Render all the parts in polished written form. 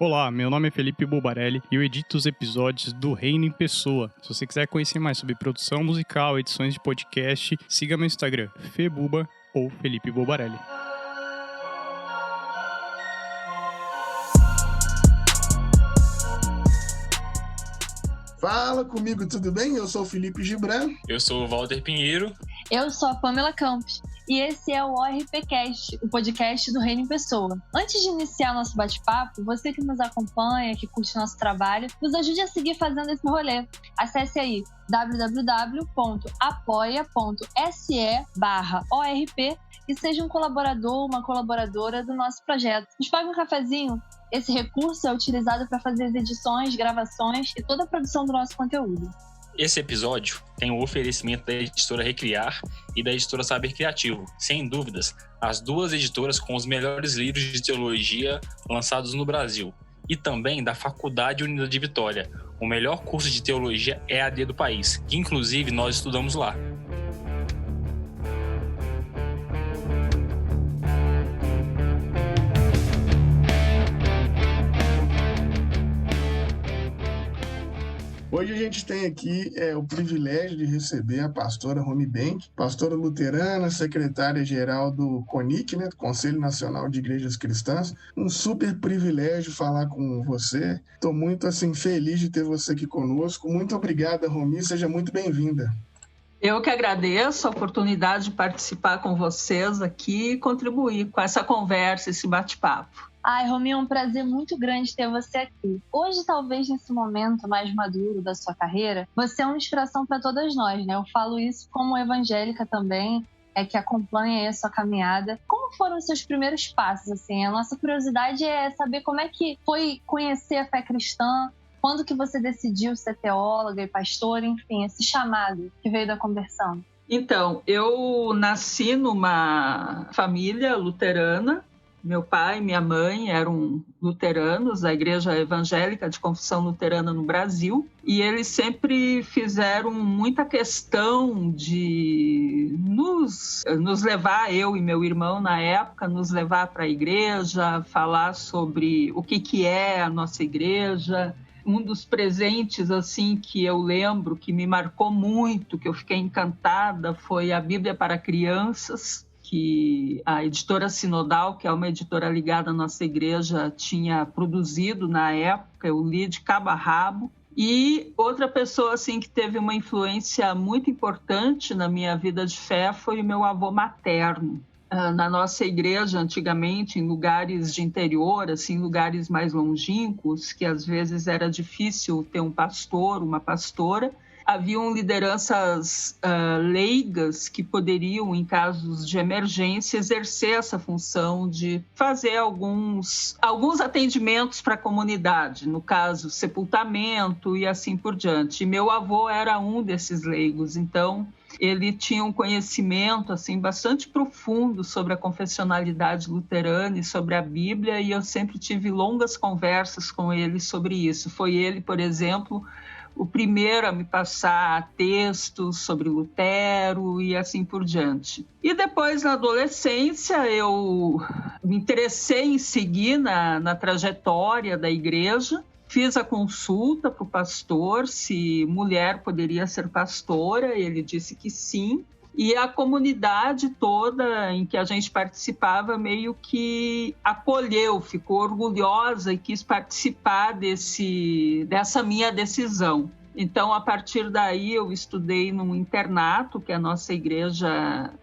Olá, meu nome é Felipe Bulbarelli e eu edito os episódios do Reino em Pessoa. Se você quiser conhecer mais sobre produção musical, edições de podcast, siga meu Instagram, febuba ou Felipe Bulbarelli. Fala comigo, tudo bem? Eu sou o Felipe Gibran. Eu sou o Walter Pinheiro. Eu sou a Pamela Campos e esse é o ORPcast, o podcast do Reino em Pessoa. Antes de iniciar nosso bate-papo, você que nos acompanha, que curte nosso trabalho, nos ajude a seguir fazendo esse rolê. Acesse aí www.apoia.se/ORP e seja um colaborador, uma colaboradora do nosso projeto. Nos pague um cafezinho. Esse recurso é utilizado para fazer as edições, gravações e toda a produção do nosso conteúdo. Esse episódio tem o oferecimento da editora Recriar e da editora Saber Criativo. Sem dúvidas, as duas editoras com os melhores livros de teologia lançados no Brasil. E também da Faculdade Unida de Vitória, o melhor curso de teologia EAD do país, que inclusive nós estudamos lá. Hoje a gente tem aqui o privilégio de receber a pastora Romy Benck, pastora luterana, secretária-geral do CONIC, do Conselho Nacional de Igrejas Cristãs. Um super privilégio falar com você. Estou muito feliz de ter você aqui conosco. Muito obrigada, Romy. Seja muito bem-vinda. Eu que agradeço a oportunidade de participar com vocês aqui e contribuir com essa conversa, esse bate-papo. Ai, Romy, é um prazer muito grande ter você aqui. Hoje, talvez nesse momento mais maduro da sua carreira, você é uma inspiração para todas nós, né? Eu falo isso como evangélica também, que acompanha aí a sua caminhada. Como foram os seus primeiros passos, assim? A nossa curiosidade é saber como é que foi conhecer a fé cristã, quando que você decidiu ser teóloga e pastora, enfim, esse chamado que veio da conversão. Então, eu nasci numa família luterana. Meu pai e minha mãe eram luteranos da Igreja Evangélica de Confissão Luterana no Brasil, e eles sempre fizeram muita questão de nos levar, eu e meu irmão na época, nos levar para a igreja, falar sobre o que é a nossa igreja. Um dos presentes assim que eu lembro, que me marcou muito, que eu fiquei encantada, foi a Bíblia para Crianças, que a editora Sinodal, que é uma editora ligada à nossa igreja, tinha produzido na época. Eu li de cabo a rabo. E outra pessoa assim, que teve uma influência muito importante na minha vida de fé foi o meu avô materno. Na nossa igreja, antigamente, em lugares de interior, assim, lugares mais longínquos, que às vezes era difícil ter um pastor, uma pastora, haviam lideranças leigas que poderiam, em casos de emergência, exercer essa função de fazer alguns atendimentos para a comunidade, no caso, sepultamento e assim por diante. E meu avô era um desses leigos, então ele tinha um conhecimento assim, bastante profundo sobre a confessionalidade luterana e sobre a Bíblia, e eu sempre tive longas conversas com ele sobre isso. Foi ele, por exemplo, o primeiro a me passar textos sobre Lutero e assim por diante. E depois, na adolescência, eu me interessei em seguir na trajetória da igreja. Fiz a consulta para o pastor se mulher poderia ser pastora, ele disse que sim. E a comunidade toda em que a gente participava meio que acolheu, ficou orgulhosa e quis participar dessa minha decisão. Então, a partir daí, eu estudei num internato que a nossa igreja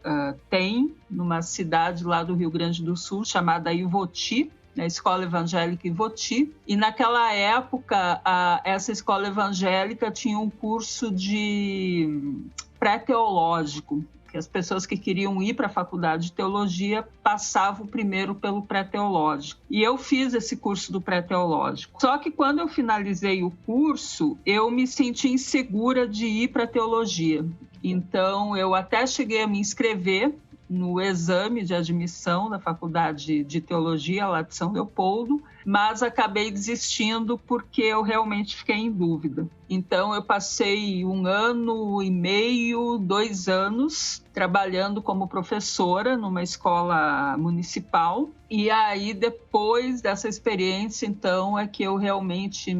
tem, numa cidade lá do Rio Grande do Sul, chamada Ivoti, na Escola Evangélica Ivoti. E naquela época, essa escola evangélica tinha um curso de pré-teológico, que as pessoas que queriam ir para a faculdade de teologia passavam primeiro pelo pré-teológico. E eu fiz esse curso do pré-teológico. Só que quando eu finalizei o curso, eu me senti insegura de ir para a teologia. Então, eu até cheguei a me inscrever no exame de admissão da Faculdade de Teologia lá de São Leopoldo, mas acabei desistindo porque eu realmente fiquei em dúvida. Então eu passei 1 ano e meio, 2 anos trabalhando como professora numa escola municipal, e aí depois dessa experiência então é que eu realmente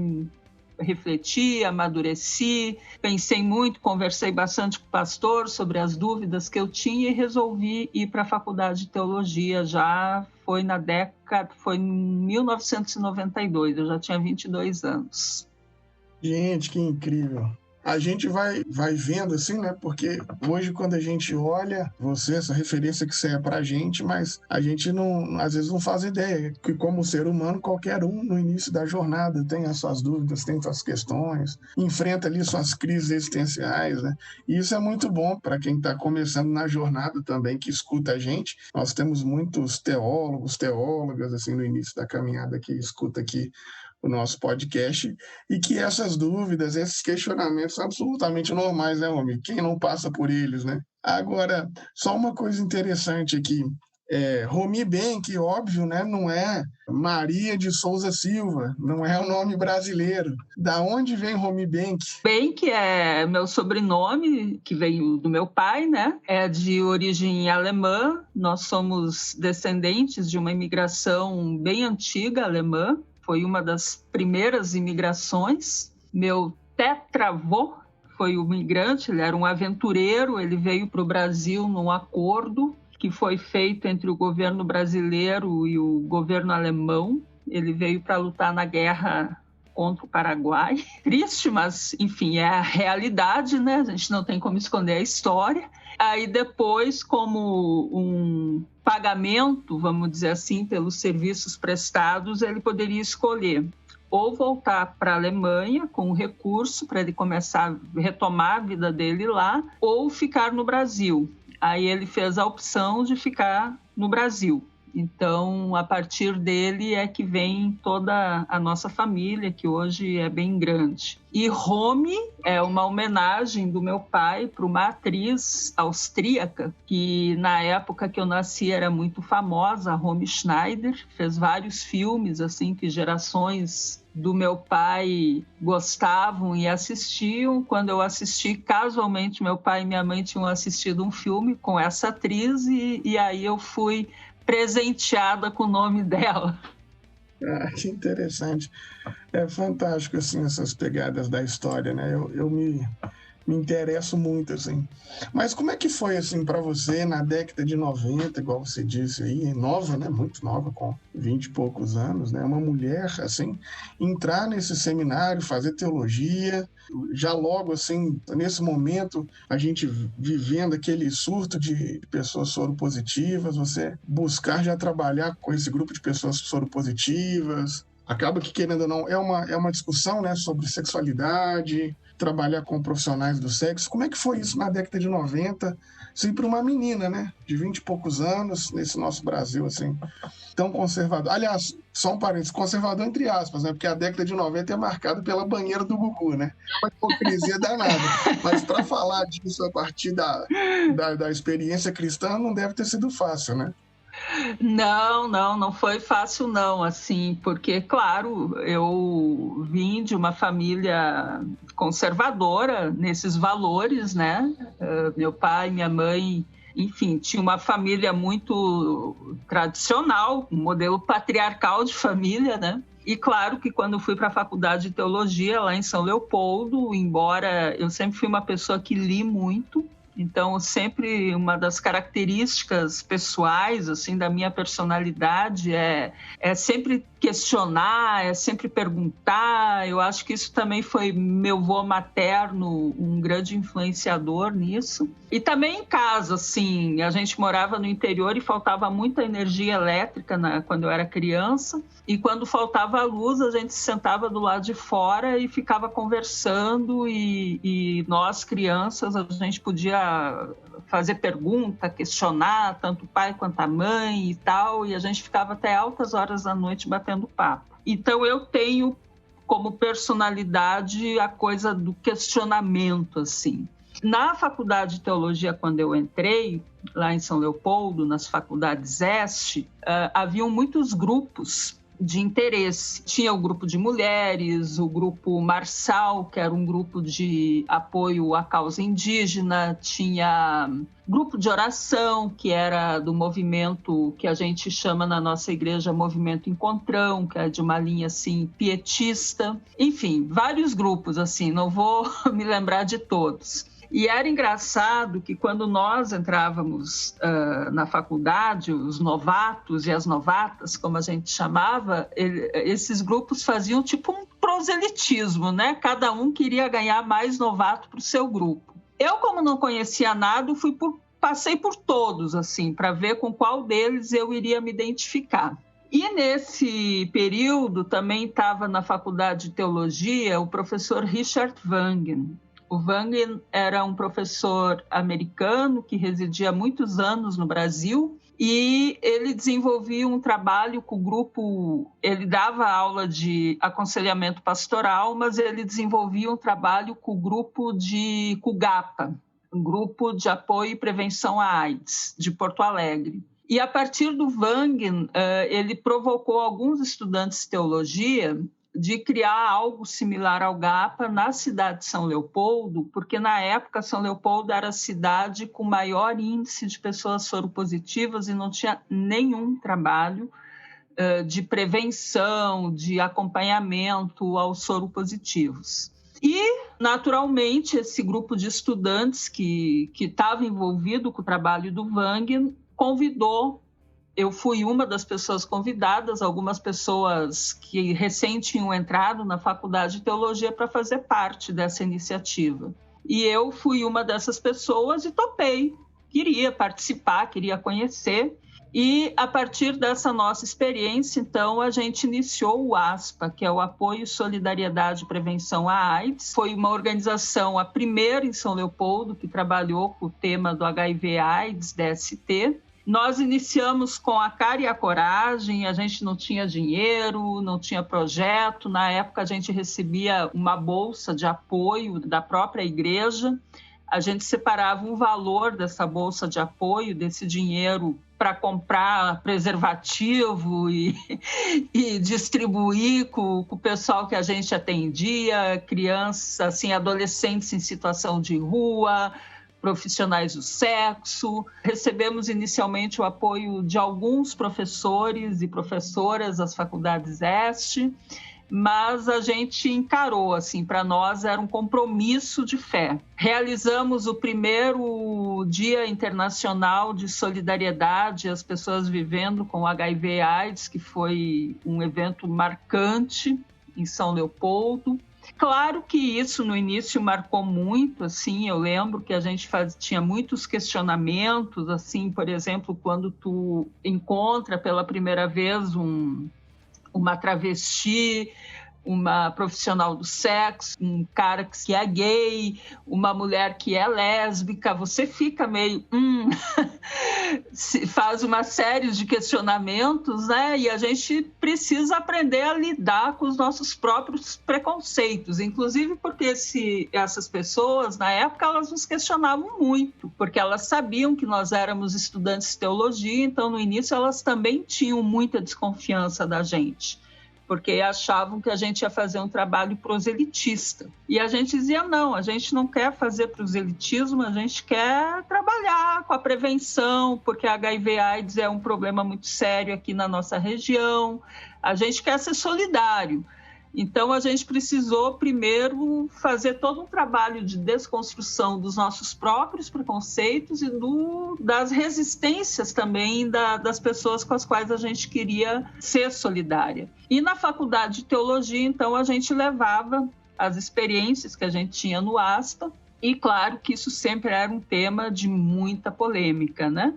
refleti, amadureci, pensei muito, conversei bastante com o pastor sobre as dúvidas que eu tinha e resolvi ir para a Faculdade de Teologia. Já foi em 1992, eu já tinha 22 anos. Gente, que incrível. A gente vai vendo assim, né? Porque hoje, quando a gente olha essa referência que você é pra gente, mas a gente não, às vezes não faz ideia que, como ser humano, qualquer um no início da jornada tem as suas dúvidas, tem suas questões, enfrenta ali suas crises existenciais, né? E isso é muito bom para quem está começando na jornada também, que escuta a gente. Nós temos muitos teólogos, teólogas, assim, no início da caminhada que escuta aqui o nosso podcast, e que essas dúvidas, esses questionamentos são absolutamente normais, né, homem? Quem não passa por eles, né? Agora, só uma coisa interessante aqui, Romi Benck, óbvio, né, não é Maria de Souza Silva, não é o nome brasileiro. Da onde vem Romi Benck? Benck é meu sobrenome, que veio do meu pai, né? É de origem alemã. Nós somos descendentes de uma imigração bem antiga alemã. Foi uma das primeiras imigrações. Meu tetravô foi um migrante, ele era um aventureiro, ele veio para o Brasil num acordo que foi feito entre o governo brasileiro e o governo alemão. Ele veio para lutar na guerra contra o Paraguai. Triste, mas, enfim, é a realidade, né? A gente não tem como esconder a história. Aí depois, como um pagamento, vamos dizer assim, pelos serviços prestados, ele poderia escolher ou voltar para a Alemanha com um recurso para ele começar a retomar a vida dele lá, ou ficar no Brasil. Aí ele fez a opção de ficar no Brasil. Então, a partir dele é que vem toda a nossa família, que hoje é bem grande. E Romy é uma homenagem do meu pai para uma atriz austríaca, que na época que eu nasci era muito famosa, a Romy Schneider, fez vários filmes assim que gerações do meu pai gostavam e assistiam. Quando eu assisti, casualmente, meu pai e minha mãe tinham assistido um filme com essa atriz e aí eu fui presenteada com o nome dela. Ah, que interessante. É fantástico, assim, essas pegadas da história, né? Eu me interesso muito, assim. Mas como é que foi, assim, para você na década de 90, igual você disse aí, nova, né? Muito nova, com 20 e poucos anos, né? Uma mulher, assim, entrar nesse seminário, fazer teologia, já logo, assim, nesse momento, a gente vivendo aquele surto de pessoas soropositivas, você buscar já trabalhar com esse grupo de pessoas soropositivas. Acaba que, querendo ou não, é uma discussão, né, sobre sexualidade, trabalhar com profissionais do sexo. Como é que foi isso na década de 90? Assim, para uma menina, né, de 20 e poucos anos, nesse nosso Brasil, assim, tão conservador. Aliás, só um parênteses, conservador entre aspas, né, porque a década de 90 é marcada pela banheira do Gugu, né? Uma hipocrisia danada. Mas para falar disso a partir da experiência cristã, não deve ter sido fácil, né? Não foi fácil não, assim, porque, claro, eu vim de uma família conservadora nesses valores, né? Meu pai, minha mãe, enfim, tinha uma família muito tradicional, um modelo patriarcal de família, né? E claro que quando eu fui para a faculdade de teologia lá em São Leopoldo, embora eu sempre fui uma pessoa que li muito, então, sempre uma das características pessoais, assim, da minha personalidade é sempre questionar, é sempre perguntar. Eu acho que isso também foi meu avô materno, um grande influenciador nisso. E também em casa, assim, a gente morava no interior e faltava muita energia elétrica quando eu era criança. E quando faltava a luz, a gente se sentava do lado de fora e ficava conversando. E nós, crianças, a gente podia fazer pergunta, questionar, tanto o pai quanto a mãe e tal. E a gente ficava até altas horas da noite batendo papo. Então, eu tenho como personalidade a coisa do questionamento, assim. Na faculdade de teologia, quando eu entrei, lá em São Leopoldo, nas faculdades Este, haviam muitos grupos de interesse. Tinha o grupo de mulheres, o grupo Marçal, que era um grupo de apoio à causa indígena, tinha grupo de oração, que era do movimento que a gente chama na nossa igreja Movimento Encontrão, que é de uma linha assim pietista. Enfim, vários grupos, assim, não vou me lembrar de todos. E era engraçado que quando nós entrávamos na faculdade, os novatos e as novatas, como a gente chamava, esses grupos faziam tipo um proselitismo, né? Cada um queria ganhar mais novato para o seu grupo. Eu, como não conhecia nada, passei por todos, assim, para ver com qual deles eu iria me identificar. E nesse período também estava na faculdade de teologia o professor Richard Wangen. O Wangen era um professor americano que residia há muitos anos no Brasil e ele desenvolvia um trabalho com o grupo, ele dava aula de aconselhamento pastoral, mas ele desenvolvia um trabalho com o grupo de CUGAPA, um grupo de apoio e prevenção à AIDS, de Porto Alegre. E a partir do Wangen, ele provocou alguns estudantes de teologia de criar algo similar ao GAPA na cidade de São Leopoldo, porque na época São Leopoldo era a cidade com maior índice de pessoas soropositivas e não tinha nenhum trabalho de prevenção, de acompanhamento aos soropositivos. E, naturalmente, esse grupo de estudantes que estava envolvido com o trabalho do Wangen convidou. Eu fui uma das pessoas convidadas, algumas pessoas que recém tinham entrado na faculdade de teologia para fazer parte dessa iniciativa. E eu fui uma dessas pessoas e topei. Queria participar, queria conhecer. E a partir dessa nossa experiência, então, a gente iniciou o ASPA, que é o Apoio, Solidariedade e Prevenção à AIDS. Foi uma organização, a primeira em São Leopoldo, que trabalhou com o tema do HIV/AIDS, DST. Nós iniciamos com a cara e a coragem, a gente não tinha dinheiro, não tinha projeto. Na época, a gente recebia uma bolsa de apoio da própria igreja. A gente separava um valor dessa bolsa de apoio, desse dinheiro, para comprar preservativo e distribuir com o pessoal que a gente atendia, crianças, assim, adolescentes em situação de rua, profissionais do sexo. Recebemos inicialmente o apoio de alguns professores e professoras das faculdades Este, mas a gente encarou, assim, para nós era um compromisso de fé. Realizamos o primeiro Dia Internacional de Solidariedade às pessoas vivendo com HIV/AIDS, que foi um evento marcante em São Leopoldo. Claro que isso no início marcou muito, assim, eu lembro que a gente tinha muitos questionamentos, assim, por exemplo, quando tu encontra pela primeira vez uma travesti, uma profissional do sexo, um cara que é gay, uma mulher que é lésbica, você fica meio... faz uma série de questionamentos, né? E a gente precisa aprender a lidar com os nossos próprios preconceitos, inclusive porque essas pessoas, na época, elas nos questionavam muito, porque elas sabiam que nós éramos estudantes de teologia, então, no início, elas também tinham muita desconfiança da gente, porque achavam que a gente ia fazer um trabalho proselitista. E a gente dizia, não, a gente não quer fazer proselitismo, a gente quer trabalhar com a prevenção, porque a HIV/AIDS é um problema muito sério aqui na nossa região, a gente quer ser solidário. Então, a gente precisou, primeiro, fazer todo um trabalho de desconstrução dos nossos próprios preconceitos e das resistências também das pessoas com as quais a gente queria ser solidária. E na faculdade de teologia, então, a gente levava as experiências que a gente tinha no ASPA, e claro que isso sempre era um tema de muita polêmica, né?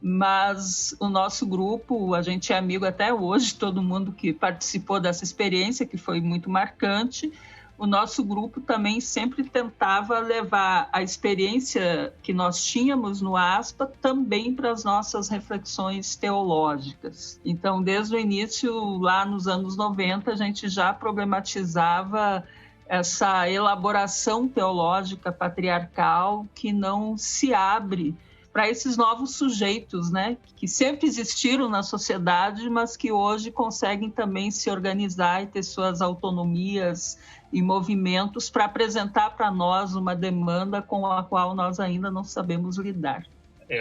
Mas o nosso grupo, a gente é amigo até hoje, todo mundo que participou dessa experiência, que foi muito marcante, o nosso grupo também sempre tentava levar a experiência que nós tínhamos no ASPA também para as nossas reflexões teológicas. Então, desde o início, lá nos anos 90, a gente já problematizava essa elaboração teológica patriarcal que não se abre para esses novos sujeitos, né, que sempre existiram na sociedade, mas que hoje conseguem também se organizar e ter suas autonomias e movimentos para apresentar para nós uma demanda com a qual nós ainda não sabemos lidar.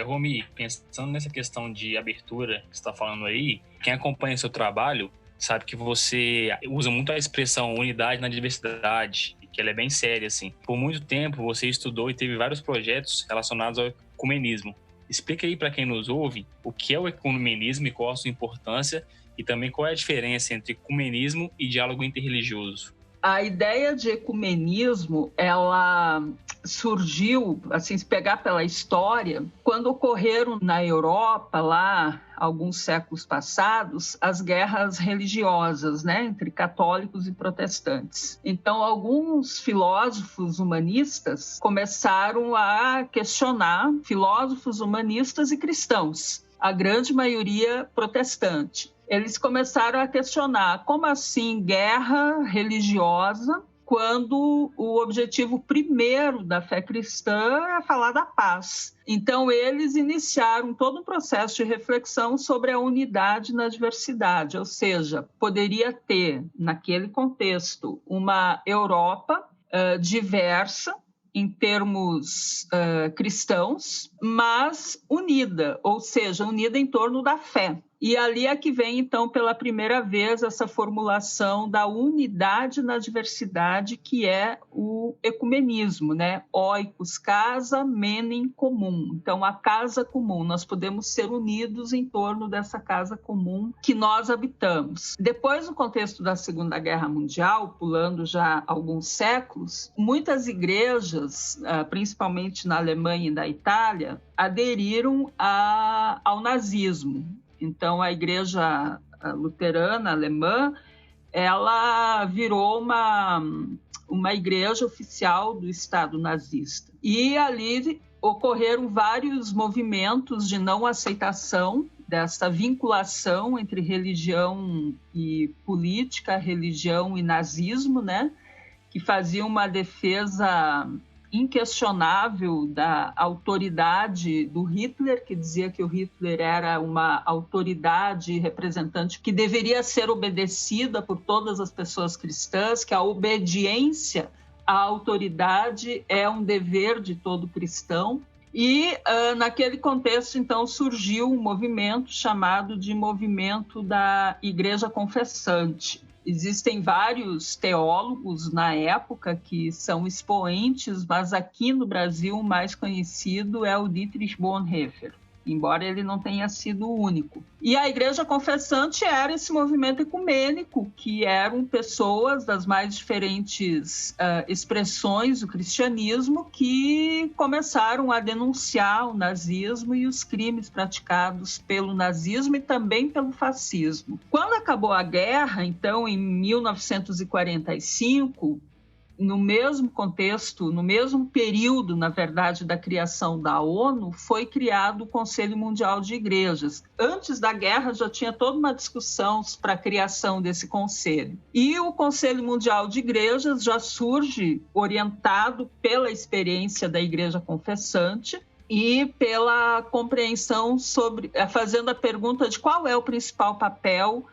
Romy, pensando nessa questão de abertura que você está falando aí, quem acompanha seu trabalho sabe que você usa muito a expressão unidade na diversidade, que ela é bem séria, assim. Por muito tempo você estudou e teve vários projetos relacionados ao ecumenismo. Explica aí para quem nos ouve o que é o ecumenismo e qual a sua importância e também qual é a diferença entre ecumenismo e diálogo interreligioso. A ideia de ecumenismo, ela surgiu, assim, se pegar pela história, quando ocorreram na Europa, lá, alguns séculos passados, as guerras religiosas, né, entre católicos e protestantes. Então, alguns filósofos humanistas começaram a questionar, filósofos humanistas e cristãos, a grande maioria protestante. Eles começaram a questionar como assim guerra religiosa, quando o objetivo primeiro da fé cristã é falar da paz. Então, eles iniciaram todo um processo de reflexão sobre a unidade na diversidade, ou seja, poderia ter, naquele contexto, uma Europa diversa, em termos cristãos, mas unida, ou seja, unida em torno da fé. E ali é que vem, então, pela primeira vez, essa formulação da unidade na diversidade, que é o ecumenismo, né? Oikos, casa, menem, comum. Então, a casa comum, nós podemos ser unidos em torno dessa casa comum que nós habitamos. Depois, no contexto da Segunda Guerra Mundial, pulando já alguns séculos, muitas igrejas, principalmente na Alemanha e na Itália, aderiram ao nazismo. Então, a igreja luterana alemã, ela virou uma igreja oficial do Estado nazista. E ali ocorreram vários movimentos de não aceitação dessa vinculação entre religião e política, religião e nazismo, né? Que faziam uma defesa inquestionável da autoridade do Hitler, que dizia que o Hitler era uma autoridade representante que deveria ser obedecida por todas as pessoas cristãs, que a obediência à autoridade é um dever de todo cristão. E naquele contexto, então, surgiu um movimento chamado de Movimento da Igreja Confessante. Existem vários teólogos na época que são expoentes, mas aqui no Brasil o mais conhecido é o Dietrich Bonhoeffer, embora ele não tenha sido o único. E a Igreja Confessante era esse movimento ecumênico, que eram pessoas das mais diferentes expressões do cristianismo que começaram a denunciar o nazismo e os crimes praticados pelo nazismo e também pelo fascismo. Quando acabou a guerra, então, em 1945, no mesmo contexto, no mesmo período, na verdade, da criação da ONU, foi criado o Conselho Mundial de Igrejas. Antes da guerra já tinha toda uma discussão para a criação desse conselho. E o Conselho Mundial de Igrejas já surge orientado pela experiência da Igreja Confessante e pela compreensão sobre, fazendo a pergunta de qual é o principal papel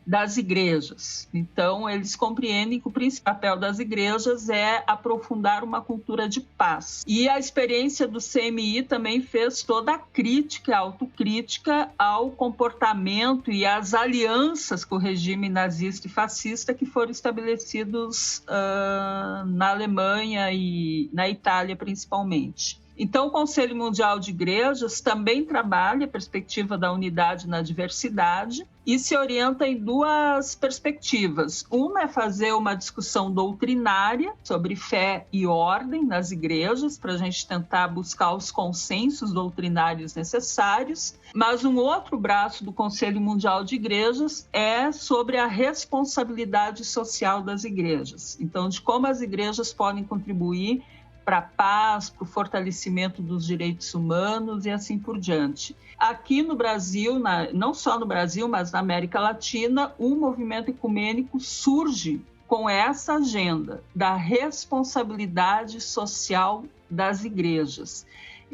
das igrejas. Então, eles compreendem que o principal papel das igrejas é aprofundar uma cultura de paz. E a experiência do CMI também fez toda a crítica, a autocrítica ao comportamento e às alianças com o regime nazista e fascista que foram estabelecidos na Alemanha e na Itália, principalmente. Então, o Conselho Mundial de Igrejas também trabalha a perspectiva da unidade na diversidade e se orienta em duas perspectivas. Uma é fazer uma discussão doutrinária sobre fé e ordem nas igrejas, para a gente tentar buscar os consensos doutrinários necessários, mas um outro braço do Conselho Mundial de Igrejas é sobre a responsabilidade social das igrejas. Então, de como as igrejas podem contribuir para a paz, para o fortalecimento dos direitos humanos e assim por diante. Aqui no Brasil, não só no Brasil, mas na América Latina, o movimento ecumênico surge com essa agenda da responsabilidade social das igrejas.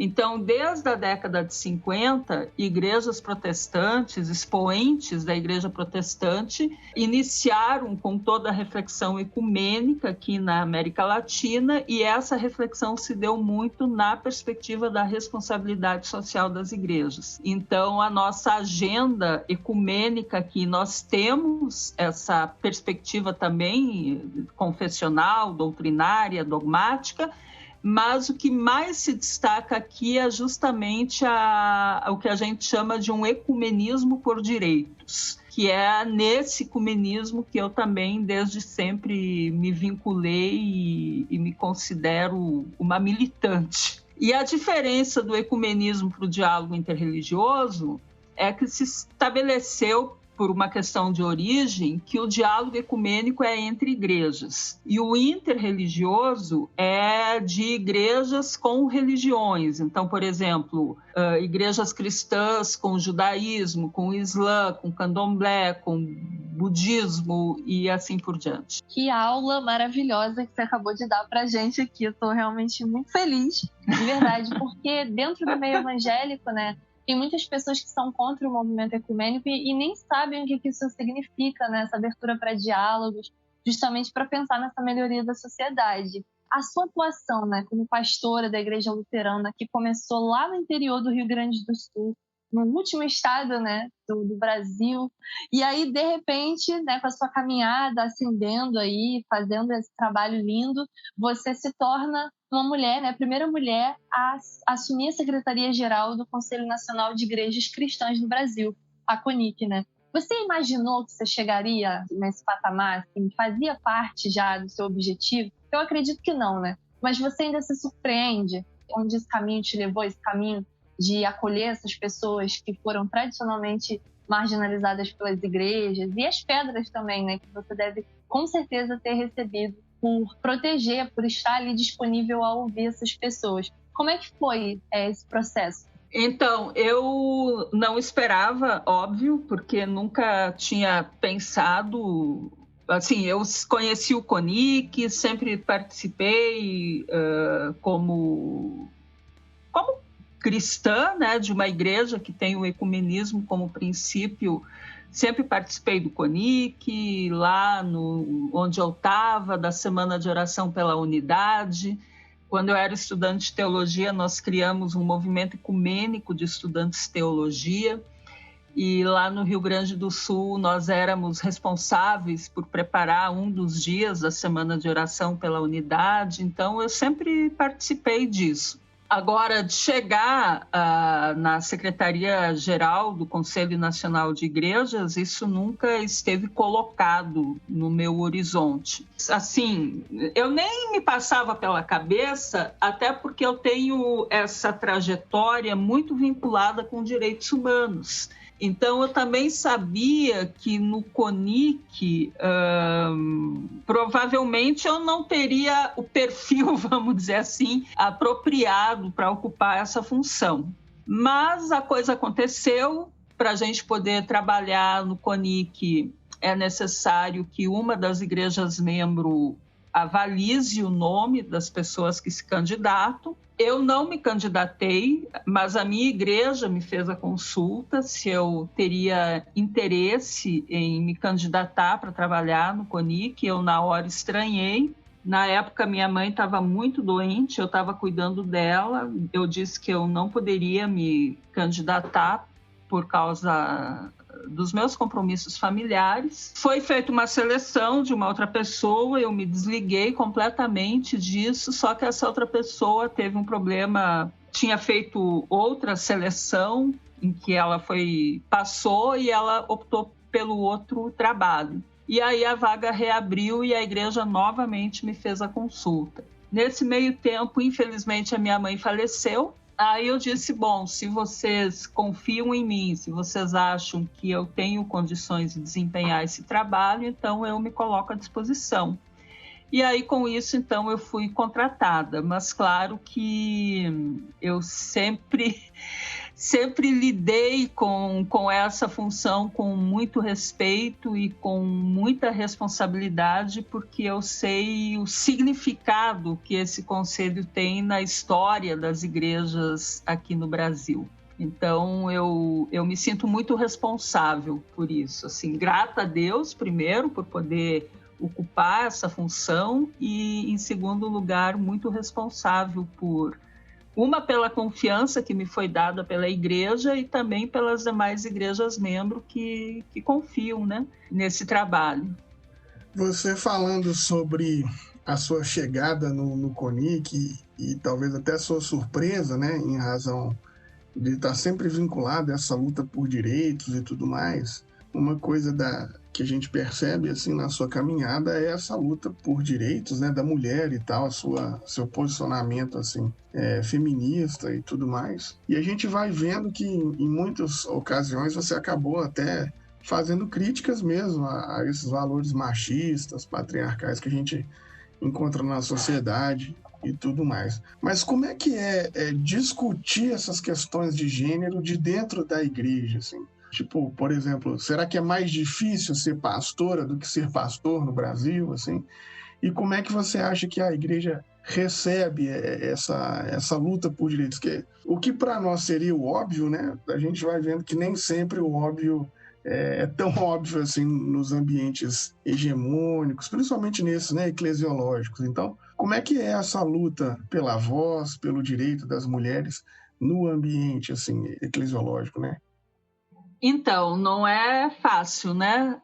Então, desde a década de 50, igrejas protestantes, expoentes da igreja protestante, iniciaram com toda a reflexão ecumênica aqui na América Latina, e essa reflexão se deu muito na perspectiva da responsabilidade social das igrejas. Então, a nossa agenda ecumênica aqui, nós temos essa perspectiva também confessional, doutrinária, dogmática, mas o que mais se destaca aqui é justamente o que a gente chama de um ecumenismo por direitos, que é nesse ecumenismo que eu também desde sempre me vinculei e me considero uma militante. E a diferença do ecumenismo para o diálogo interreligioso é que se estabeleceu, por uma questão de origem, que o diálogo ecumênico é entre igrejas. E o interreligioso é de igrejas com religiões. Então, por exemplo, igrejas cristãs com judaísmo, com islã, com candomblé, com budismo e assim por diante. Que aula maravilhosa que você acabou de dar pra gente aqui. Eu tô realmente muito feliz, de verdade, porque dentro do meio evangélico, né, tem muitas pessoas que são contra o movimento ecumênico e nem sabem o que isso significa, né? Essa abertura para diálogos, justamente para pensar nessa melhoria da sociedade. A sua atuação, né, como pastora da Igreja Luterana, que começou lá no interior do Rio Grande do Sul, no último estado, né, do Brasil, e aí, de repente, né, com a sua caminhada, ascendendo aí, fazendo esse trabalho lindo, você se torna uma mulher, né, a primeira mulher a assumir a Secretaria-Geral do Conselho Nacional de Igrejas Cristãs do Brasil, a CONIC, né? Você imaginou que você chegaria nesse patamar, assim, fazia parte já do seu objetivo? Eu acredito que não, né? Mas você ainda se surpreende onde esse caminho te levou, esse caminho de acolher essas pessoas que foram tradicionalmente marginalizadas pelas igrejas, e as pedras também, né, que você deve com certeza ter recebido por proteger, por estar ali disponível a ouvir essas pessoas. Como é que foi esse processo? Então, eu não esperava, óbvio, porque nunca tinha pensado. Assim, eu conheci o CONIC, sempre participei como cristã, né, de uma igreja que tem o ecumenismo como princípio. Sempre participei do CONIC, lá onde eu estava, da Semana de Oração pela Unidade. Quando eu era estudante de teologia, nós criamos um movimento ecumênico de estudantes de teologia. E lá no Rio Grande do Sul, nós éramos responsáveis por preparar um dos dias da Semana de Oração pela Unidade. Então, eu sempre participei disso. Agora, de chegar na Secretaria-Geral do Conselho Nacional de Igrejas, isso nunca esteve colocado no meu horizonte. Assim, eu nem me passava pela cabeça, até porque eu tenho essa trajetória muito vinculada com direitos humanos. Então, eu também sabia que no CONIC, provavelmente eu não teria o perfil, vamos dizer assim, apropriado para ocupar essa função. Mas a coisa aconteceu. Para a gente poder trabalhar no CONIC, é necessário que uma das igrejas membro avalize o nome das pessoas que se candidatam. Eu não me candidatei, mas a minha igreja me fez a consulta se eu teria interesse em me candidatar para trabalhar no CONIC. Eu, na hora, estranhei. Na época, minha mãe estava muito doente, eu estava cuidando dela. Eu disse que eu não poderia me candidatar por causa dos meus compromissos familiares. Foi feita uma seleção de uma outra pessoa, eu me desliguei completamente disso, só que essa outra pessoa teve um problema, tinha feito outra seleção em que ela passou e ela optou pelo outro trabalho. E aí a vaga reabriu e a igreja novamente me fez a consulta. Nesse meio tempo, infelizmente, a minha mãe faleceu. Aí eu disse, bom, se vocês confiam em mim, se vocês acham que eu tenho condições de desempenhar esse trabalho, então eu me coloco à disposição. E aí, com isso, então, eu fui contratada. Mas, claro que eu sempre sempre lidei com essa função com muito respeito e com muita responsabilidade, porque eu sei o significado que esse conselho tem na história das igrejas aqui no Brasil. Então, eu me sinto muito responsável por isso. Assim, grata a Deus, primeiro, por poder ocupar essa função e, em segundo lugar, muito responsável pela confiança que me foi dada pela igreja e também pelas demais igrejas membros que confiam, né, nesse trabalho. Você falando sobre a sua chegada no CONIC e talvez até a sua surpresa, né, em razão de estar sempre vinculado a essa luta por direitos e tudo mais, uma coisa que a gente percebe assim na sua caminhada é essa luta por direitos, né, da mulher e tal, seu posicionamento assim feminista e tudo mais. E a gente vai vendo que em muitas ocasiões você acabou até fazendo críticas mesmo a esses valores machistas, patriarcais que a gente encontra na sociedade e tudo mais. Mas como é que é discutir essas questões de gênero de dentro da igreja, assim? Tipo, por exemplo, será que é mais difícil ser pastora do que ser pastor no Brasil, assim? E como é que você acha que a igreja recebe essa luta por direitos? O que para nós seria o óbvio, né? A gente vai vendo que nem sempre o óbvio é tão óbvio assim nos ambientes hegemônicos, principalmente nesses, né, eclesiológicos. Então, como é que é essa luta pela voz, pelo direito das mulheres no ambiente assim eclesiológico, né? Então, não é fácil, né?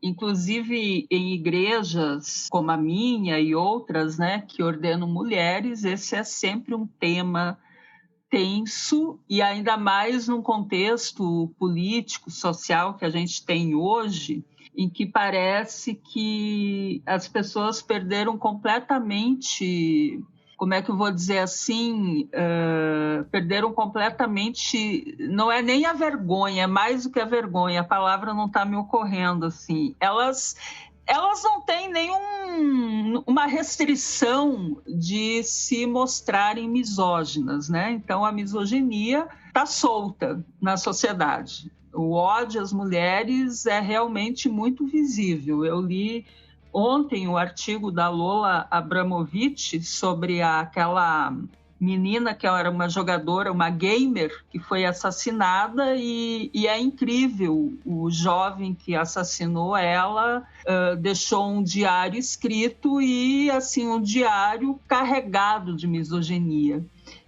Inclusive em igrejas como a minha e outras, né, que ordenam mulheres, esse é sempre um tema tenso, e ainda mais num contexto político, social que a gente tem hoje, em que parece que as pessoas perderam completamente, como é que eu vou dizer assim, perderam completamente, não é nem a vergonha, é mais do que a vergonha, a palavra não está me ocorrendo, assim, elas não têm uma restrição de se mostrarem misóginas, né? Então, a misoginia está solta na sociedade. O ódio às mulheres é realmente muito visível. Eu li ontem o artigo da Lola Abramovich sobre aquela menina que era uma jogadora, uma gamer, que foi assassinada, e é incrível, o jovem que assassinou ela deixou um diário escrito e assim um diário carregado de misoginia.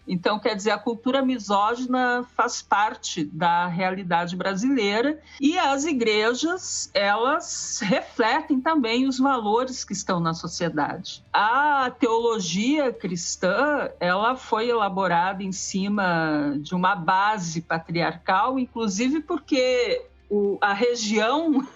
Então, quer dizer, a cultura misógina faz parte da realidade brasileira e as igrejas, elas refletem também os valores que estão na sociedade. A teologia cristã, ela foi elaborada em cima de uma base patriarcal, inclusive porque a região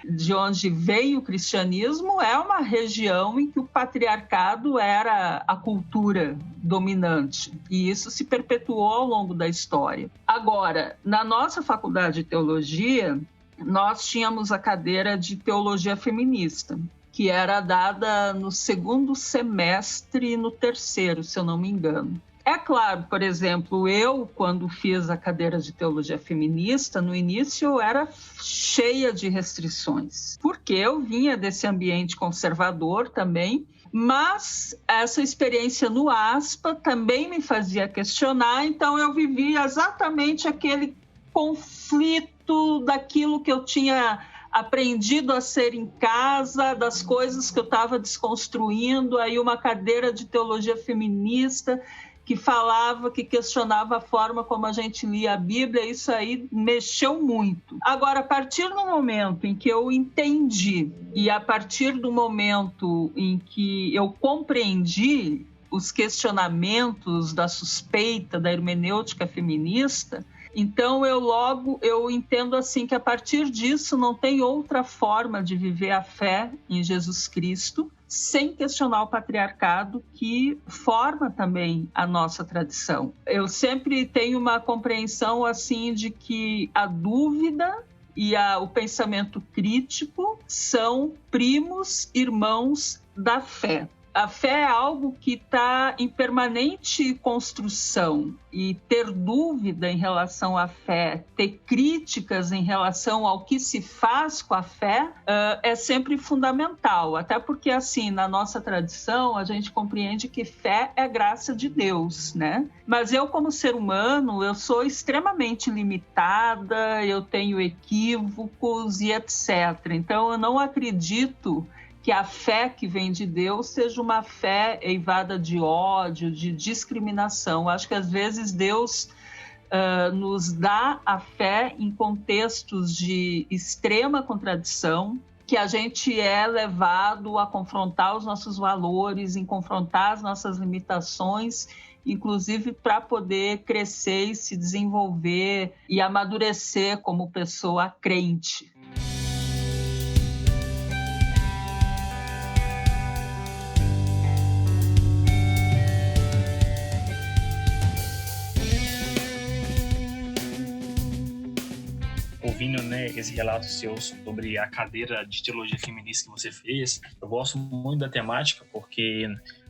de onde veio o cristianismo é uma região em que o patriarcado era a cultura dominante, e isso se perpetuou ao longo da história. Agora, na nossa faculdade de teologia, nós tínhamos a cadeira de teologia feminista, que era dada no segundo semestre e no terceiro, se eu não me engano. É claro, por exemplo, eu, quando fiz a cadeira de teologia feminista, no início eu era cheia de restrições, porque eu vinha desse ambiente conservador também, mas essa experiência no ASPA também me fazia questionar, então eu vivia exatamente aquele conflito daquilo que eu tinha aprendido a ser em casa, das coisas que eu estava desconstruindo, aí uma cadeira de teologia feminista que falava, que questionava a forma como a gente lia a Bíblia, isso aí mexeu muito. Agora, a partir do momento em que eu entendi e a partir do momento em que eu compreendi os questionamentos da suspeita da hermenêutica feminista, então eu entendo assim que a partir disso não tem outra forma de viver a fé em Jesus Cristo sem questionar o patriarcado que forma também a nossa tradição. Eu sempre tenho uma compreensão assim de que a dúvida e o pensamento crítico são primos irmãos da fé. A fé é algo que está em permanente construção, e ter dúvida em relação à fé, ter críticas em relação ao que se faz com a fé é sempre fundamental, até porque, assim, na nossa tradição, a gente compreende que fé é graça de Deus, né? Mas eu, como ser humano, eu sou extremamente limitada, eu tenho equívocos e etc. Então, eu não acredito que a fé que vem de Deus seja uma fé eivada de ódio, de discriminação. Acho que às vezes Deus nos dá a fé em contextos de extrema contradição, que a gente é levado a confrontar os nossos valores, em confrontar as nossas limitações, inclusive para poder crescer e se desenvolver e amadurecer como pessoa crente. Ouvindo, né, esse relato seu sobre a cadeira de teologia feminista que você fez, eu gosto muito da temática porque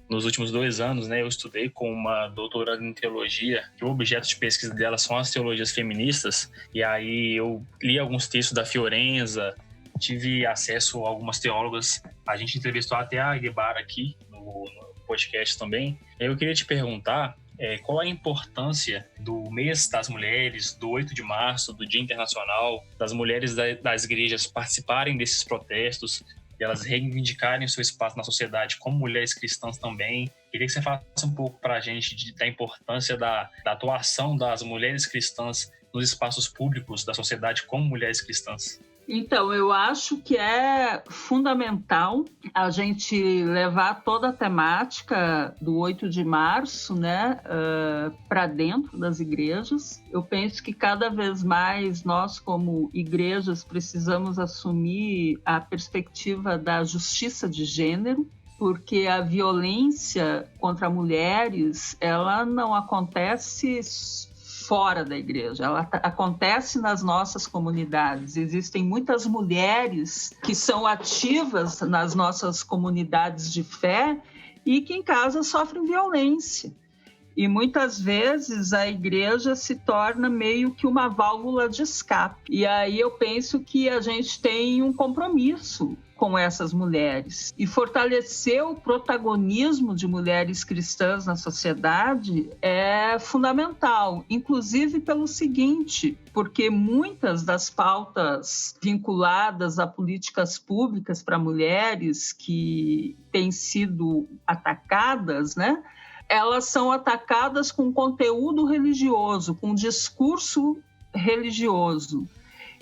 nos últimos 2 anos, né, eu estudei com uma doutoranda em teologia, que o objeto de pesquisa dela são as teologias feministas, e aí eu li alguns textos da Fiorenza, tive acesso a algumas teólogas, a gente entrevistou até a Guevara aqui no podcast também. Eu queria te perguntar qual a importância do mês das mulheres, do 8 de março, do Dia Internacional, das mulheres das igrejas participarem desses protestos, e elas reivindicarem o seu espaço na sociedade como mulheres cristãs também. Queria que você falasse um pouco para a gente da importância da atuação das mulheres cristãs nos espaços públicos da sociedade como mulheres cristãs. Então, eu acho que é fundamental a gente levar toda a temática do 8 de março, né, para dentro das igrejas. Eu penso que cada vez mais nós, como igrejas, precisamos assumir a perspectiva da justiça de gênero, porque a violência contra mulheres, ela não acontece fora da igreja, ela acontece nas nossas comunidades. Existem muitas mulheres que são ativas nas nossas comunidades de fé e que em casa sofrem violência. E muitas vezes a igreja se torna meio que uma válvula de escape. E aí eu penso que a gente tem um compromisso com essas mulheres. E fortalecer o protagonismo de mulheres cristãs na sociedade é fundamental, inclusive pelo seguinte, porque muitas das pautas vinculadas a políticas públicas para mulheres que têm sido atacadas, né? Elas são atacadas com conteúdo religioso, com discurso religioso.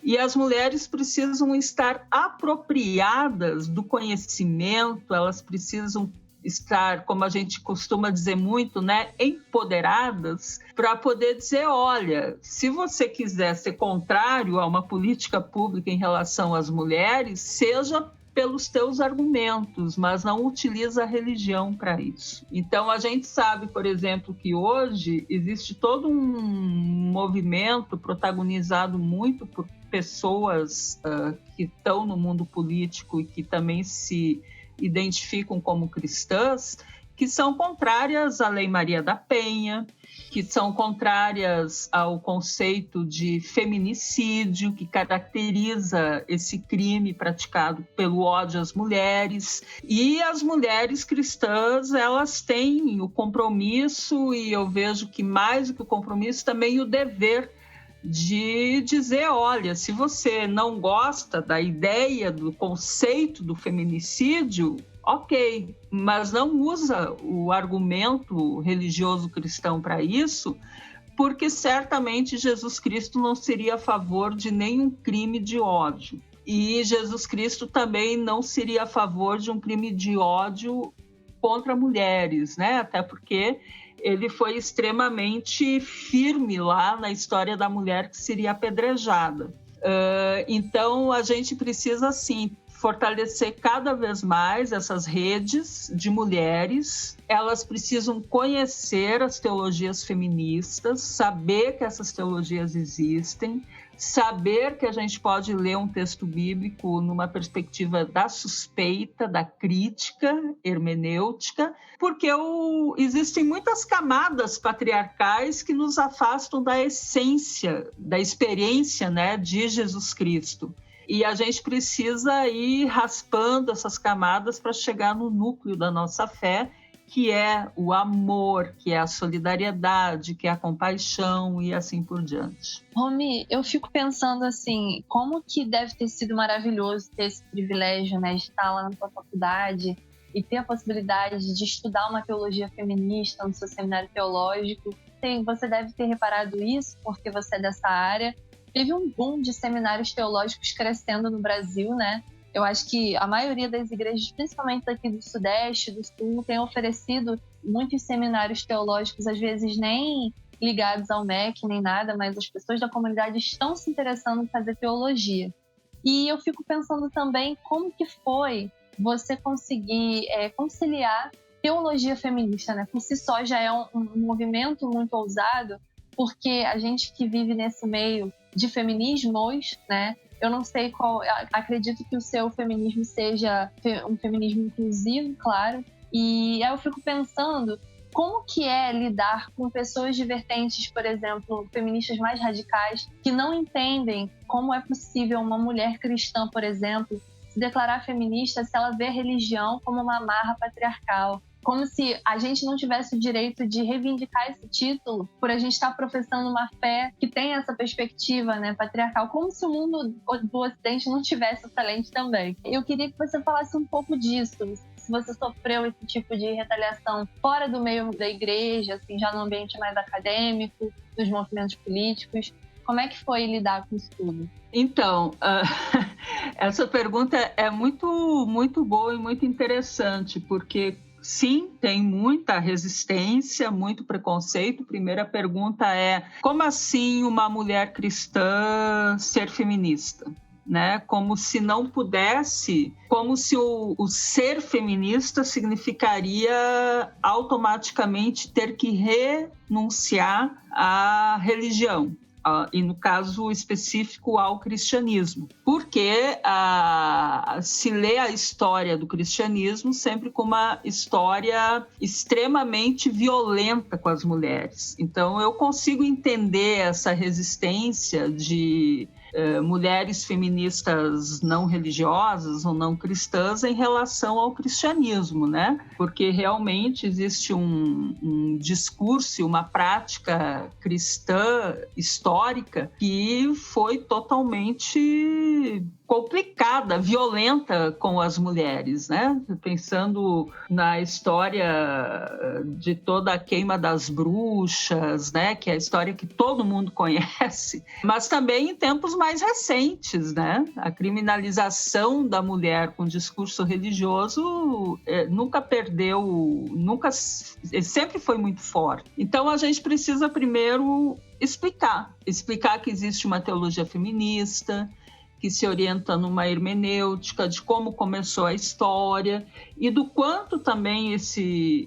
E as mulheres precisam estar apropriadas do conhecimento, elas precisam estar, como a gente costuma dizer muito, né, empoderadas, para poder dizer, olha, se você quiser ser contrário a uma política pública em relação às mulheres, seja pelos teus argumentos, mas não utiliza a religião para isso. Então, a gente sabe, por exemplo, que hoje existe todo um movimento protagonizado muito por pessoas que estão no mundo político e que também se identificam como cristãs, que são contrárias à Lei Maria da Penha, que são contrárias ao conceito de feminicídio, que caracteriza esse crime praticado pelo ódio às mulheres. E as mulheres cristãs, elas têm o compromisso, e eu vejo que mais do que o compromisso, também o dever de dizer, olha, se você não gosta da ideia, do conceito do feminicídio, ok, mas não usa o argumento religioso cristão para isso, porque certamente Jesus Cristo não seria a favor de nenhum crime de ódio. E Jesus Cristo também não seria a favor de um crime de ódio contra mulheres, né? Até porque ele foi extremamente firme lá na história da mulher que seria apedrejada. Então, a gente precisa, sim, fortalecer cada vez mais essas redes de mulheres. Elas precisam conhecer as teologias feministas, saber que essas teologias existem, saber que a gente pode ler um texto bíblico numa perspectiva da suspeita, da crítica hermenêutica, porque existem muitas camadas patriarcais que nos afastam da essência, da experiência, né, de Jesus Cristo. E a gente precisa ir raspando essas camadas para chegar no núcleo da nossa fé, que é o amor, que é a solidariedade, que é a compaixão e assim por diante. Romy, eu fico pensando assim, como que deve ter sido maravilhoso ter esse privilégio, né, de estar lá na sua faculdade e ter a possibilidade de estudar uma teologia feminista no seu seminário teológico. Você deve ter reparado isso, porque você é dessa área. Teve um boom de seminários teológicos crescendo no Brasil, né? Eu acho que a maioria das igrejas, principalmente daqui do Sudeste, do Sul, tem oferecido muitos seminários teológicos, às vezes nem ligados ao MEC, nem nada, mas as pessoas da comunidade estão se interessando em fazer teologia. E eu fico pensando também como que foi você conseguir conciliar teologia feminista, né? Por si só já é um movimento muito ousado, porque a gente que vive nesse meio de feminismos, né? Eu não sei acredito que o seu feminismo seja um feminismo inclusivo, claro. E aí eu fico pensando como que é lidar com pessoas de vertentes, por exemplo, feministas mais radicais, que não entendem como é possível uma mulher cristã, por exemplo, se declarar feminista se ela vê a religião como uma amarra patriarcal. Como se a gente não tivesse o direito de reivindicar esse título por a gente estar professando uma fé que tem essa perspectiva, né, patriarcal, como se o mundo do Ocidente não tivesse essa lente também. Eu queria que você falasse um pouco disso, se você sofreu esse tipo de retaliação fora do meio da igreja, assim, já no ambiente mais acadêmico, dos movimentos políticos. Como é que foi lidar com isso tudo? Então, essa pergunta é muito, muito boa e muito interessante, porque sim, tem muita resistência, muito preconceito. Primeira pergunta é: como assim uma mulher cristã ser feminista? Né? Como se não pudesse, como se o ser feminista significaria automaticamente ter que renunciar à religião. E no caso específico ao cristianismo, porque se lê a história do cristianismo sempre como uma história extremamente violenta com as mulheres. Então eu consigo entender essa resistência de mulheres feministas não religiosas ou não cristãs em relação ao cristianismo, né? Porque realmente existe um discurso, uma prática cristã histórica que foi totalmente complicada, violenta com as mulheres, né? Pensando na história de toda a queima das bruxas, né? Que é a história que todo mundo conhece, mas também em tempos mais recentes, né? A criminalização da mulher com discurso religioso nunca perdeu, sempre foi muito forte. Então a gente precisa primeiro explicar que existe uma teologia feminista, que se orienta numa hermenêutica de como começou a história e do quanto também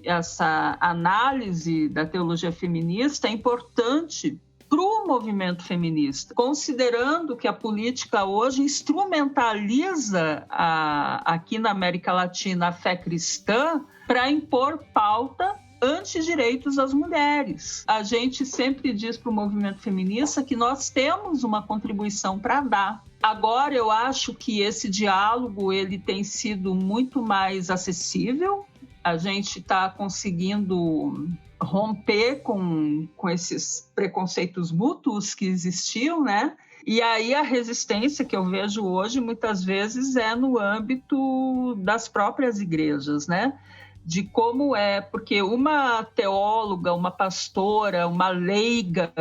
essa análise da teologia feminista é importante para o movimento feminista, considerando que a política hoje instrumentaliza aqui na América Latina a fé cristã para impor pauta anti-direitos às mulheres. A gente sempre diz para o movimento feminista que nós temos uma contribuição para dar. Agora eu acho que esse diálogo ele tem sido muito mais acessível. A gente está conseguindo romper com esses preconceitos mútuos que existiam, né? E aí a resistência que eu vejo hoje muitas vezes é no âmbito das próprias igrejas, né? De como porque uma teóloga, uma pastora, uma leiga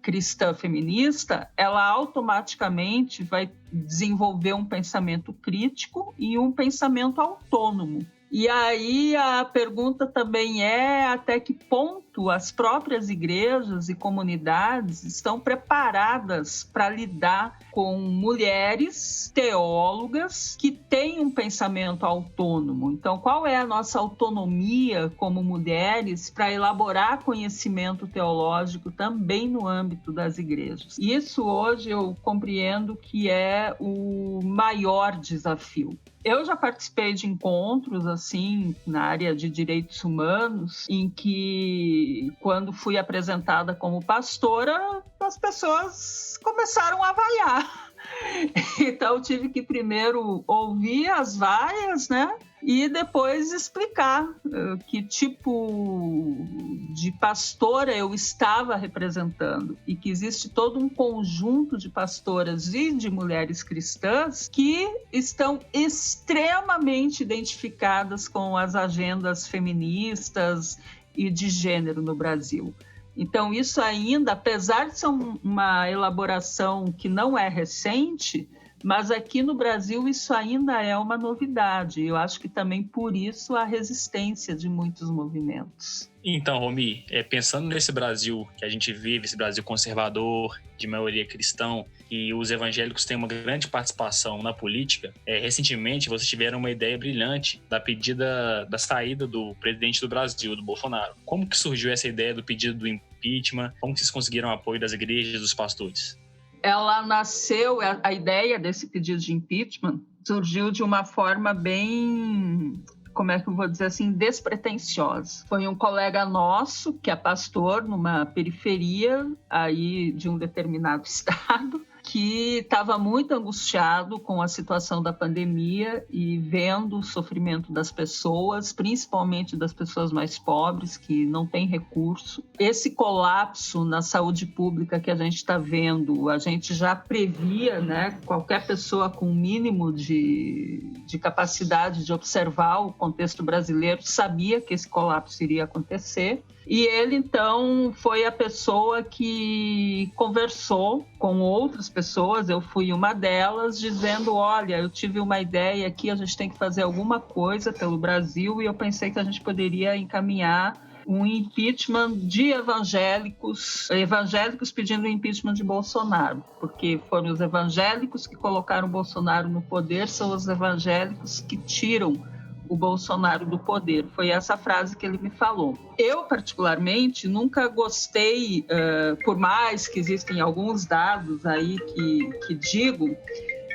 cristã feminista, ela automaticamente vai desenvolver um pensamento crítico e um pensamento autônomo. E aí a pergunta também é até que ponto as próprias igrejas e comunidades estão preparadas para lidar com mulheres teólogas que têm um pensamento autônomo. Então, qual é a nossa autonomia como mulheres para elaborar conhecimento teológico também no âmbito das igrejas? Isso hoje eu compreendo que é o maior desafio. Eu já participei de encontros assim na área de direitos humanos, em que, quando fui apresentada como pastora, as pessoas começaram a vaiar. Então, eu tive que primeiro ouvir as vaias, né? E depois explicar que tipo de pastora eu estava representando e que existe todo um conjunto de pastoras e de mulheres cristãs que estão extremamente identificadas com as agendas feministas e de gênero no Brasil. Então, isso ainda, apesar de ser uma elaboração que não é recente, mas aqui no Brasil isso ainda é uma novidade. Eu acho que também por isso a resistência de muitos movimentos. Então, Romy, pensando nesse Brasil que a gente vive, esse Brasil conservador, de maioria cristão, e os evangélicos têm uma grande participação na política, recentemente vocês tiveram uma ideia brilhante da pedida da saída do presidente do Brasil, do Bolsonaro. Como que surgiu essa ideia do pedido do impeachment? Como que vocês conseguiram o apoio das igrejas e dos pastores? Ela nasceu, a ideia desse pedido de impeachment surgiu de uma forma bem, como é que eu vou dizer assim, despretensiosa. Foi um colega nosso, que é pastor numa periferia aí de um determinado estado, que estava muito angustiado com a situação da pandemia e vendo o sofrimento das pessoas, principalmente das pessoas mais pobres, que não têm recurso. Esse colapso na saúde pública que a gente está vendo, a gente já previa, né? Qualquer pessoa com o mínimo de capacidade de observar o contexto brasileiro sabia que esse colapso iria acontecer. E ele, então, foi a pessoa que conversou com outras pessoas, eu fui uma delas, dizendo, olha, eu tive uma ideia aqui, a gente tem que fazer alguma coisa pelo Brasil, e eu pensei que a gente poderia encaminhar um impeachment de evangélicos pedindo o impeachment de Bolsonaro, porque foram os evangélicos que colocaram Bolsonaro no poder, são os evangélicos que tiram o Bolsonaro do poder. Foi essa frase que ele me falou. Eu, particularmente, nunca gostei, por mais que existem alguns dados aí que digo,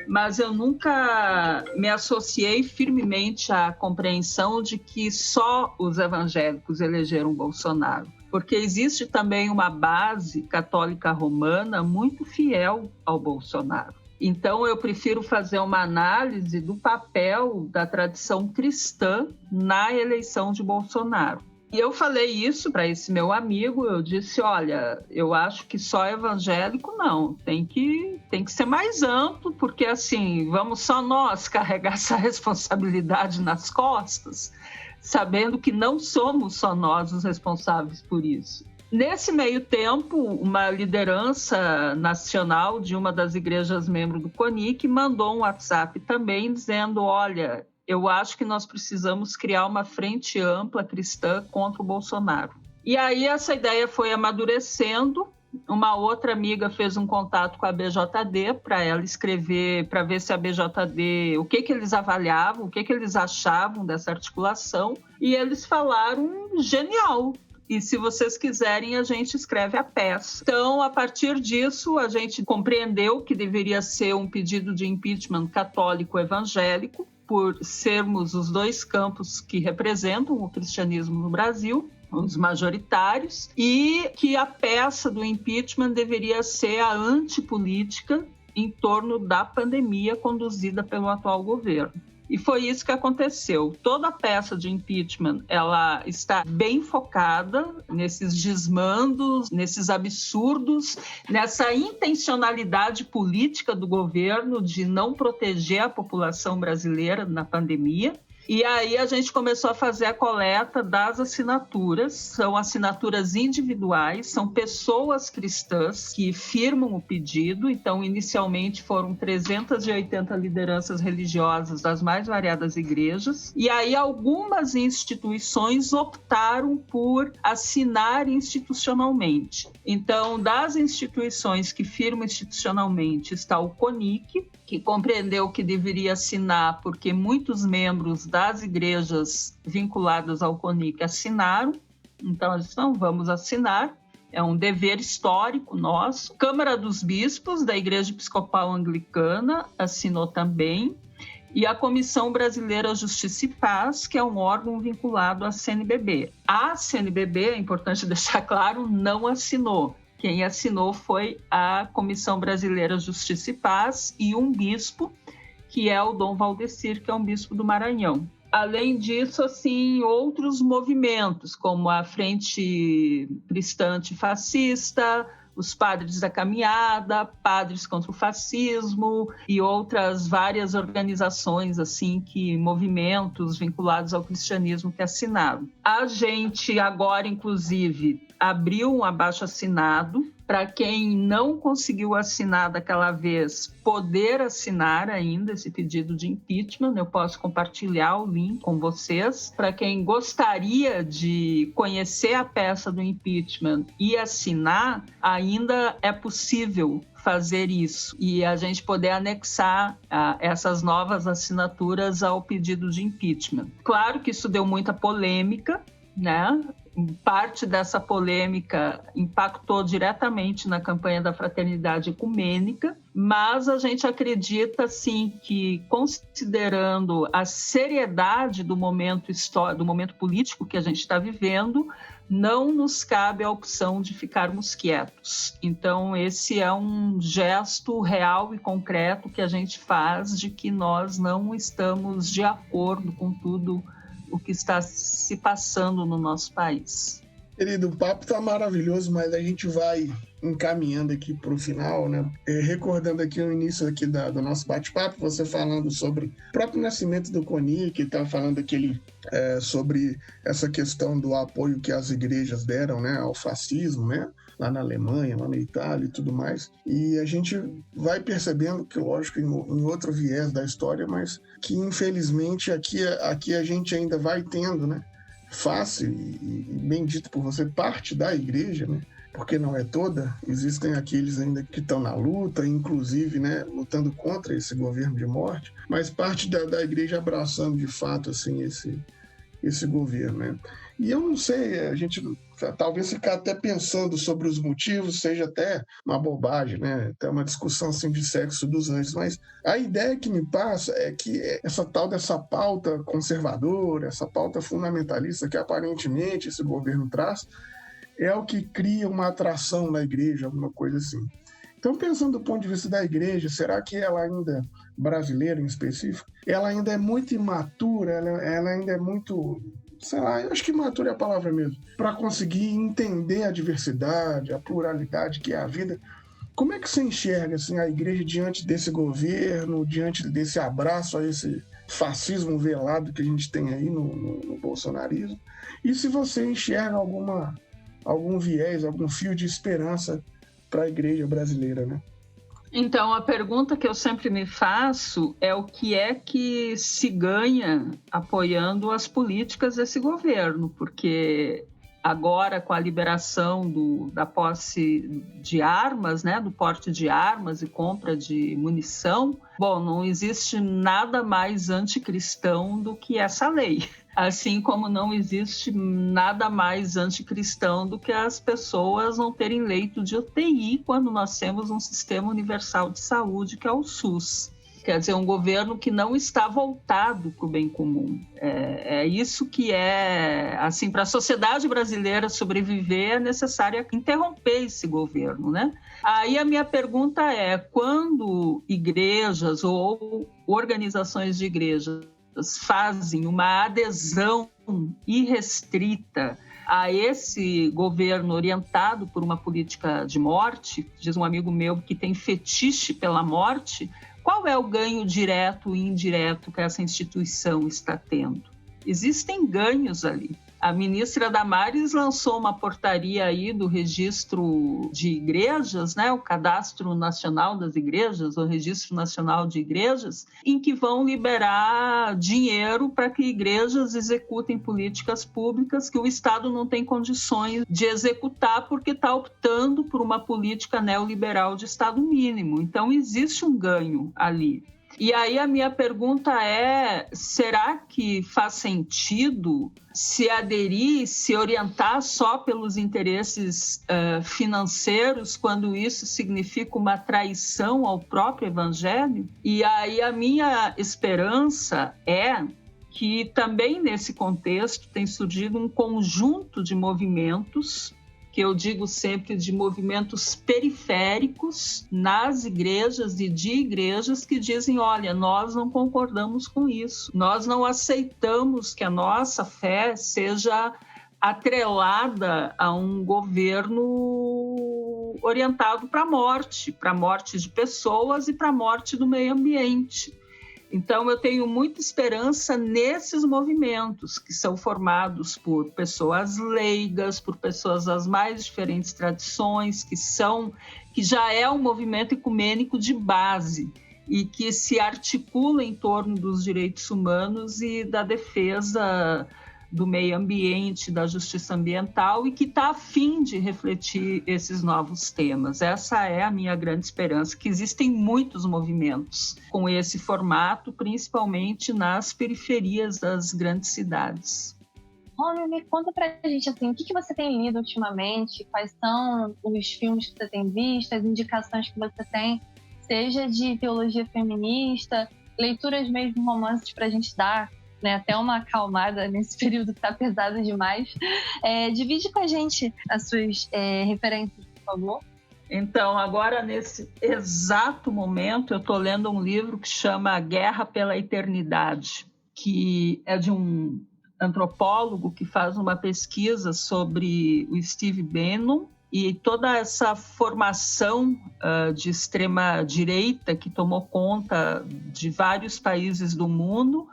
mas eu nunca me associei firmemente à compreensão de que só os evangélicos elegeram Bolsonaro. Porque existe também uma base católica romana muito fiel ao Bolsonaro. Então, eu prefiro fazer uma análise do papel da tradição cristã na eleição de Bolsonaro. E eu falei isso para esse meu amigo, eu disse, olha, eu acho que só evangélico não, tem que ser mais amplo, porque assim, vamos só nós carregar essa responsabilidade nas costas, sabendo que não somos só nós os responsáveis por isso. Nesse meio tempo, uma liderança nacional de uma das igrejas membro do CONIC mandou um WhatsApp também dizendo, olha, eu acho que nós precisamos criar uma frente ampla cristã contra o Bolsonaro. E aí essa ideia foi amadurecendo. Uma outra amiga fez um contato com a BJD para ela escrever, para ver se a BJD, o que eles avaliavam, o que eles achavam dessa articulação. E eles falaram, genial. E se vocês quiserem, a gente escreve a peça. Então, a partir disso, a gente compreendeu que deveria ser um pedido de impeachment católico-evangélico, por sermos os dois campos que representam o cristianismo no Brasil, os majoritários, e que a peça do impeachment deveria ser a antipolítica em torno da pandemia conduzida pelo atual governo. E foi isso que aconteceu. Toda a peça de impeachment, ela está bem focada nesses desmandos, nesses absurdos, nessa intencionalidade política do governo de não proteger a população brasileira na pandemia. E aí a gente começou a fazer a coleta das assinaturas. São assinaturas individuais, são pessoas cristãs que firmam o pedido. Então, inicialmente foram 380 lideranças religiosas das mais variadas igrejas. E aí algumas instituições optaram por assinar institucionalmente. Então, das instituições que firmam institucionalmente está o CONIC, que compreendeu que deveria assinar porque muitos membros das igrejas vinculadas ao CONIC assinaram. Então, eles disseram, vamos assinar. É um dever histórico nosso. Câmara dos Bispos, da Igreja Episcopal Anglicana, assinou também. E a Comissão Brasileira Justiça e Paz, que é um órgão vinculado à CNBB. A CNBB, é importante deixar claro, não assinou. Quem assinou foi a Comissão Brasileira Justiça e Paz e um bispo, que é o Dom Valdecir, que é um bispo do Maranhão. Além disso, assim, outros movimentos, como a Frente Cristã Antifascista, os Padres da Caminhada, Padres contra o Fascismo e outras várias organizações, assim, movimentos vinculados ao cristianismo que assinaram. A gente agora, inclusive, abriu um abaixo-assinado para quem não conseguiu assinar daquela vez poder assinar ainda esse pedido de impeachment. Eu posso compartilhar o link com vocês. Para quem gostaria de conhecer a peça do impeachment e assinar, ainda é possível fazer isso e a gente poder anexar essas novas assinaturas ao pedido de impeachment. Claro que isso deu muita polêmica, né? Parte dessa polêmica impactou diretamente na campanha da Fraternidade Ecumênica, mas a gente acredita, sim, que considerando a seriedade do momento histórico, do momento político que a gente está vivendo, não nos cabe a opção de ficarmos quietos. Então, esse é um gesto real e concreto que a gente faz de que nós não estamos de acordo com tudo o que está se passando no nosso país. Querido, o papo está maravilhoso, mas a gente vai encaminhando aqui para o final, né? Recordando aqui o início aqui do nosso bate-papo, você falando sobre o próprio nascimento do CONIC, tá falando aquele, sobre essa questão do apoio que as igrejas deram, né, ao fascismo, né? Lá na Alemanha, lá na Itália e tudo mais. E a gente vai percebendo que, lógico, em outro viés da história, mas que, infelizmente, aqui a gente ainda vai tendo, né, fácil e bem dito por você, parte da igreja, né, porque não é toda, existem aqueles ainda que estão na luta, inclusive, né, lutando contra esse governo de morte, mas parte da igreja abraçando, de fato, assim, esse governo, né. E eu não sei, a gente talvez ficar até pensando sobre os motivos seja até uma bobagem, né? Até uma discussão assim de sexo dos anjos, mas a ideia que me passa é que essa tal dessa pauta conservadora, essa pauta fundamentalista que aparentemente esse governo traz, é o que cria uma atração na igreja, alguma coisa assim. Então, pensando do ponto de vista da igreja, será que ela ainda, brasileira em específico, ela ainda é muito imatura, ela ainda é muito... sei lá, eu acho que imatura é a palavra mesmo, para conseguir entender a diversidade, a pluralidade que é a vida. Como é que você enxerga assim, a igreja diante desse governo, diante desse abraço a esse fascismo velado que a gente tem aí no bolsonarismo? E se você enxerga algum viés, algum fio de esperança para a igreja brasileira, né? Então, a pergunta que eu sempre me faço é o que é que se ganha apoiando as políticas desse governo, porque agora, com a liberação da posse de armas, né, do porte de armas e compra de munição, bom, não existe nada mais anticristão do que essa lei. Assim como não existe nada mais anticristão do que as pessoas não terem leito de UTI quando nós temos um sistema universal de saúde, que é o SUS. Quer dizer, um governo que não está voltado para o bem comum. É isso que é, assim, para a sociedade brasileira sobreviver, é necessário interromper esse governo, né? Aí a minha pergunta é, quando igrejas ou organizações de igrejas fazem uma adesão irrestrita a esse governo orientado por uma política de morte, diz um amigo meu que tem fetiche pela morte, Qual é o ganho direto e indireto que essa instituição está tendo? Existem ganhos ali. A ministra Damares lançou uma portaria aí do registro de igrejas, né, o Cadastro Nacional das Igrejas, o Registro Nacional de Igrejas, em que vão liberar dinheiro para que igrejas executem políticas públicas que o Estado não tem condições de executar porque está optando por uma política neoliberal de Estado mínimo. Então, existe um ganho ali. E aí a minha pergunta é, será que faz sentido se aderir, se orientar só pelos interesses financeiros, quando isso significa uma traição ao próprio Evangelho? E aí a minha esperança é que também nesse contexto tem surgido um conjunto de movimentos, que eu digo sempre de movimentos periféricos nas igrejas e de igrejas que dizem, olha, nós não concordamos com isso, nós não aceitamos que a nossa fé seja atrelada a um governo orientado para a morte de pessoas e para a morte do meio ambiente. Então, eu tenho muita esperança nesses movimentos, que são formados por pessoas leigas, por pessoas das mais diferentes tradições, que já é um movimento ecumênico de base e que se articula em torno dos direitos humanos e da defesa do meio ambiente, da justiça ambiental e que está a fim de refletir esses novos temas. Essa é a minha grande esperança, que existem muitos movimentos com esse formato, principalmente nas periferias das grandes cidades. Rony, me conta pra gente, assim, o que você tem lido ultimamente, quais são os filmes que você tem visto, as indicações que você tem, seja de teologia feminista, leituras mesmo, romances pra gente dar, né, até uma acalmada nesse período que está pesado demais. Divide com a gente as suas referências, por favor. Então, agora, nesse exato momento, eu estou lendo um livro que chama Guerra pela Eternidade, que é de um antropólogo que faz uma pesquisa sobre o Steve Bannon e toda essa formação de extrema-direita que tomou conta de vários países do mundo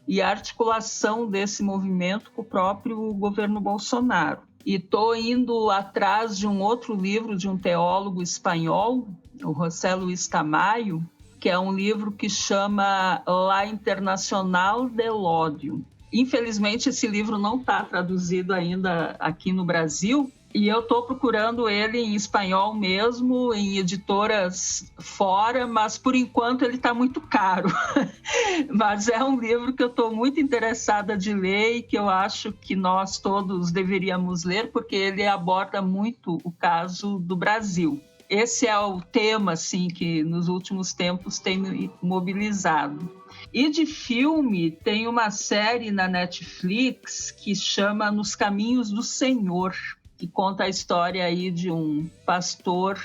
e a articulação desse movimento com o próprio governo Bolsonaro. E estou indo atrás de um outro livro de um teólogo espanhol, o José Luis Tamayo, que é um livro que chama La Internacional del Ódio. Infelizmente, esse livro não está traduzido ainda aqui no Brasil, e eu estou procurando ele em espanhol mesmo, em editoras fora, mas por enquanto ele está muito caro. Mas é um livro que eu estou muito interessada de ler e que eu acho que nós todos deveríamos ler, porque ele aborda muito o caso do Brasil. Esse é o tema assim, que nos últimos tempos tem me mobilizado. E de filme, tem uma série na Netflix que chama Nos Caminhos do Senhor, que conta a história aí de um pastor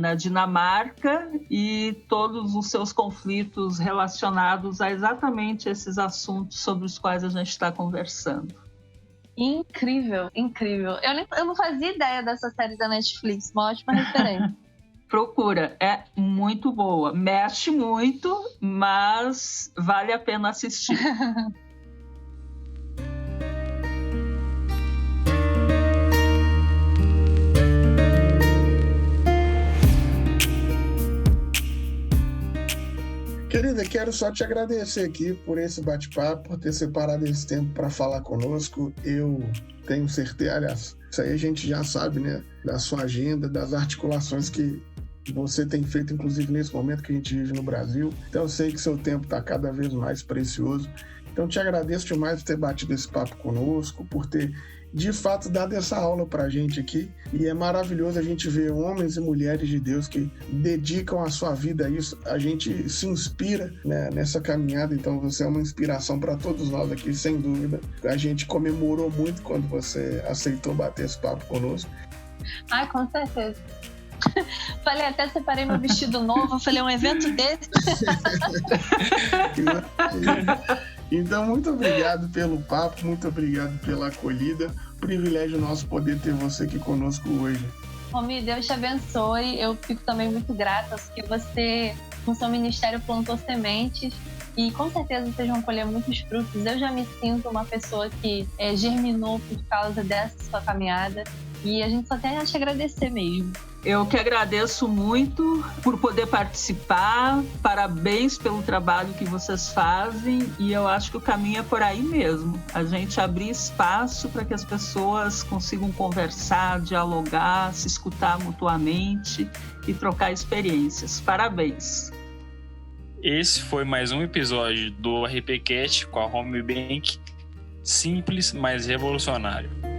na Dinamarca e todos os seus conflitos relacionados a exatamente esses assuntos sobre os quais a gente está conversando. Incrível, incrível. Eu não fazia ideia dessa série da Netflix, uma ótima referência. Procura, é muito boa. Mexe muito, mas vale a pena assistir. Querida, quero só te agradecer aqui por esse bate-papo, por ter separado esse tempo para falar conosco. Eu tenho certeza, aliás, isso aí a gente já sabe, né, da sua agenda, das articulações que você tem feito, inclusive nesse momento que a gente vive no Brasil. Então eu sei que seu tempo está cada vez mais precioso. Então te agradeço demais por ter batido esse papo conosco, por ter de fato dado essa aula para a gente aqui. E é maravilhoso a gente ver homens e mulheres de Deus que dedicam a sua vida a isso. A gente se inspira, né, nessa caminhada. Então você é uma inspiração para todos nós aqui, sem dúvida. A gente comemorou muito quando você aceitou bater esse papo conosco. Ah, com certeza. Falei, até separei meu vestido novo. Falei, um evento desse. Então, muito obrigado pelo papo, muito obrigado pela acolhida. Privilégio nosso poder ter você aqui conosco hoje. Romy, Deus te abençoe. Eu fico também muito grata porque você, com seu ministério, plantou sementes e com certeza vocês vão colher muitos frutos. Eu já me sinto uma pessoa que germinou por causa dessa sua caminhada e a gente só tem a te agradecer mesmo. Eu que agradeço muito por poder participar, parabéns pelo trabalho que vocês fazem e eu acho que o caminho é por aí mesmo, a gente abrir espaço para que as pessoas consigam conversar, dialogar, se escutar mutuamente e trocar experiências. Parabéns! Esse foi mais um episódio do RPCast com a Romy Bank, simples, mas revolucionário.